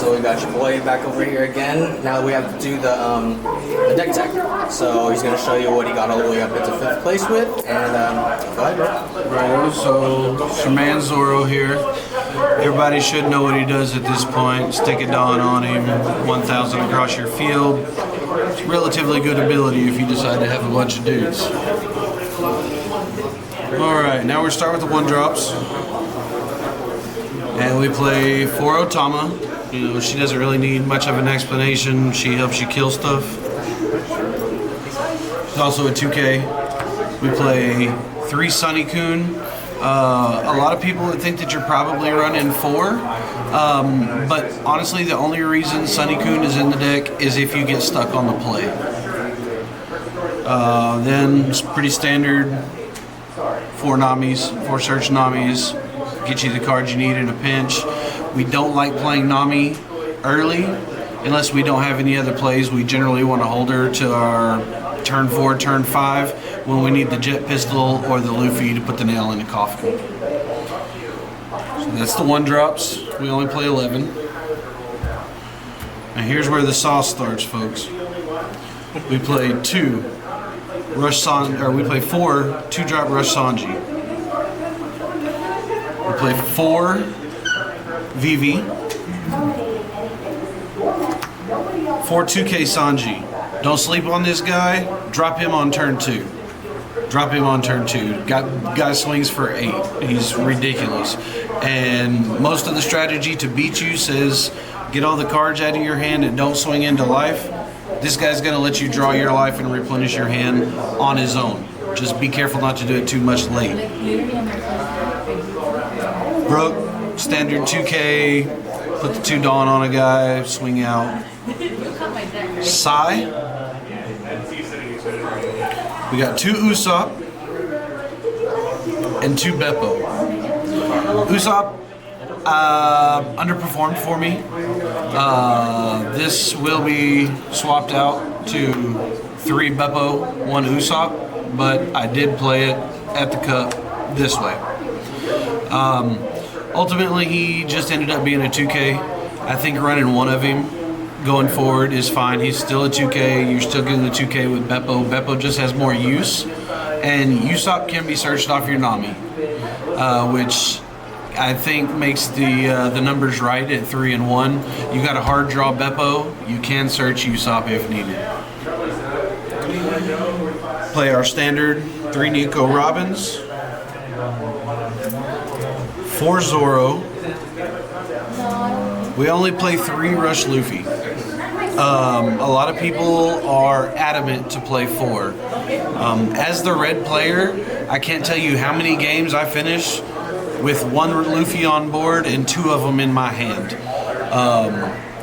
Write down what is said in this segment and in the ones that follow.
so we got your boy back over here again. Now we have to do the deck tech. So he's gonna show you what he got all the way up into 5th place with, and go ahead, bro. Right, so it's your man Zoro here. Everybody should know what he does at this point. Stick a Dawn on him, 1,000 across your field. It's relatively good ability if you decide to have a bunch of dudes. Alright, now we're starting with the 1-drops. And we play 4 Otama. You know, she doesn't really need much of an explanation. She helps you kill stuff. She's also a 2K. We play 3 Sunny Kun. A lot of people would think that you're probably running 4. But honestly, the only reason Sunny Kun is in the deck is if you get stuck on the play. Then it's pretty standard. 4 Namis, 4 search Namis. Get you the cards you need in a pinch. We don't like playing Nami early unless we don't have any other plays. We generally want to hold her to our turn 4, turn 5 when we need the jet pistol or the Luffy to put the nail in the coffin. So that's the 1-drops. We only play 11. And here's where the sauce starts, folks. We play 2 Rush Sanji, or we play 4 2-drop Rush Sanji. We play 4 Vivi, 4 2K Sanji. Don't sleep on this guy. Drop him on turn 2. Drop him on turn 2. Guy swings for 8. He's ridiculous. And most of the strategy to beat you says get all the cards out of your hand and don't swing into life. This guy's going to let you draw your life and replenish your hand on his own. Just be careful not to do it too much late. Brook, standard 2K, put the 2 Dawn on a guy, swing out. Sai. We got 2 Usopp and 2 Beppo. Usopp underperformed for me. This will be swapped out to 3 Beppo, 1 Usopp, but I did play it at the cup this way. Ultimately, he just ended up being a 2K. I think running 1 of him going forward is fine. He's still a 2K. You're still getting the 2K with Beppo. Beppo just has more use. And Usopp can be searched off your Nami, which I think makes the numbers right at 3 and 1. You got a hard draw Beppo. You can search Usopp if needed. Play our standard 3 Nico Robins, 4 Zoro. We only play 3 Rush Luffy. A lot of people are adamant to play 4. As the red player, I can't tell you how many games I finish with 1 Luffy on board and 2 of them in my hand.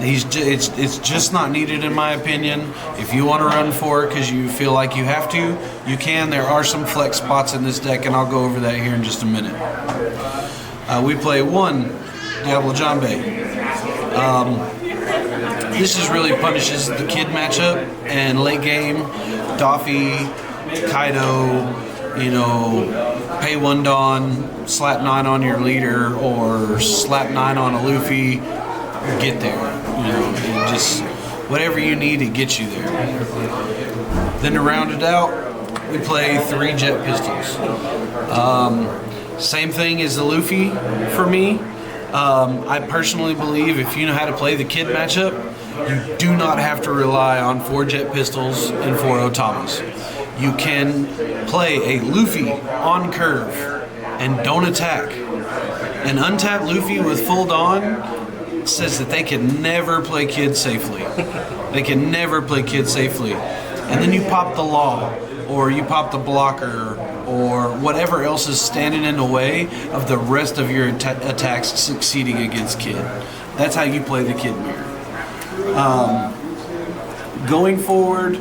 It's just not needed in my opinion. If you want to run 4 because you feel like you have to, you can. There are some flex spots in this deck, and I'll go over that here in just a minute. We play 1 Diablo Jambe. This just really punishes the kid matchup, and late game, Doffy, Kaido, you know, pay 1 Dawn, slap 9 on your leader, or slap 9 on a Luffy, get there. You know, and just whatever you need to get you there. Then to round it out, we play 3 jet pistols. Same thing as the Luffy for me. I personally believe if you know how to play the kid matchup, you do not have to rely on 4 jet pistols and 4 Otamas. You can play a Luffy on curve and don't attack. An untapped Luffy with full Dawn says that they can never play kid safely. They can never play kid safely. And then you pop the law, or you pop the blocker, or whatever else is standing in the way of the rest of your attacks succeeding against kid. That's how you play the kid mirror. Going forward,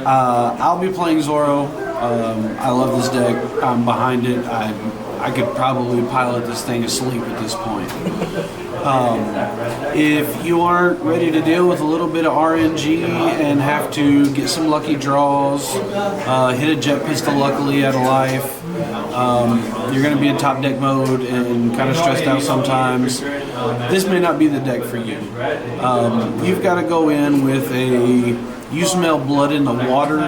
I'll be playing Zoro. I love this deck. I'm behind it. I could probably pilot this thing asleep at this point. If you aren't ready to deal with a little bit of RNG and have to get some lucky draws, hit a jet pistol luckily out of life, you're going to be in top deck mode and kind of stressed out sometimes. this may not be the deck for you. You've got to go in with you smell blood in the water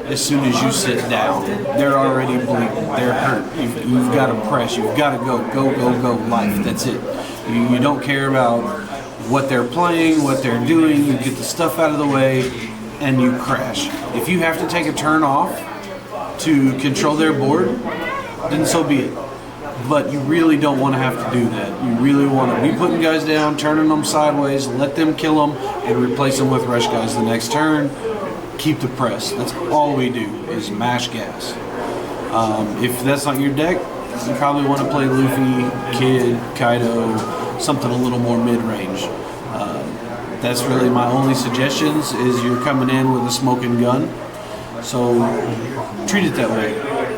as soon as you sit down. They're already bleeding. They're hurt. You've got to press. You've got to go. Life. That's it. You don't care about what they're playing, what they're doing. You get the stuff out of the way, and you crash. If you have to take a turn off to control their board, then so be it. But you really don't want to have to do that. You really want to be putting guys down, turning them sideways, let them kill them, and replace them with rush guys the next turn. Keep the press. That's all we do is mash gas. If that's not your deck, you probably want to play Luffy, Kid, Kaido, something a little more mid-range. That's really my only suggestions is you're coming in with a smoking gun. So treat it that way.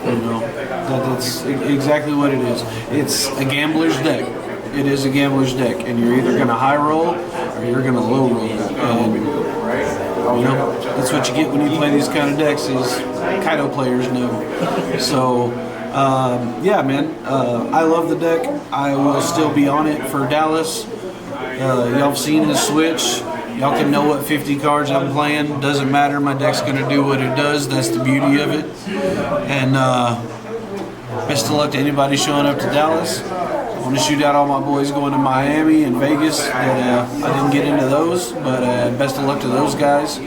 You know, that's exactly what it is. It's a gambler's deck. It is a gambler's deck, and you're either going to high roll or you're going to low roll. And you know, that's what you get when you play these kind of decks. Is Kaido players know. So yeah, man, I love the deck. I will still be on it for Dallas. Y'all have seen the switch. Y'all can know what 50 cards I'm playing. Doesn't matter. My deck's going to do what it does. That's the beauty of it. And best of luck to anybody showing up to Dallas. I want to shoot out all my boys going to Miami and Vegas. That I didn't get into those, but best of luck to those guys.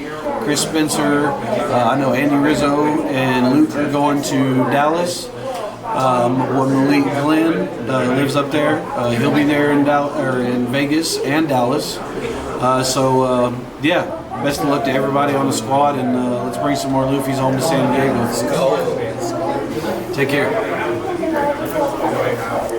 Chris Spencer, I know Andy Rizzo and Luke are going to Dallas. Malik Glenn lives up there. He'll be there in Vegas and Dallas. Yeah, best of luck to everybody on the squad, and let's bring some more Luffys home to San Diego. Let's go. Take care.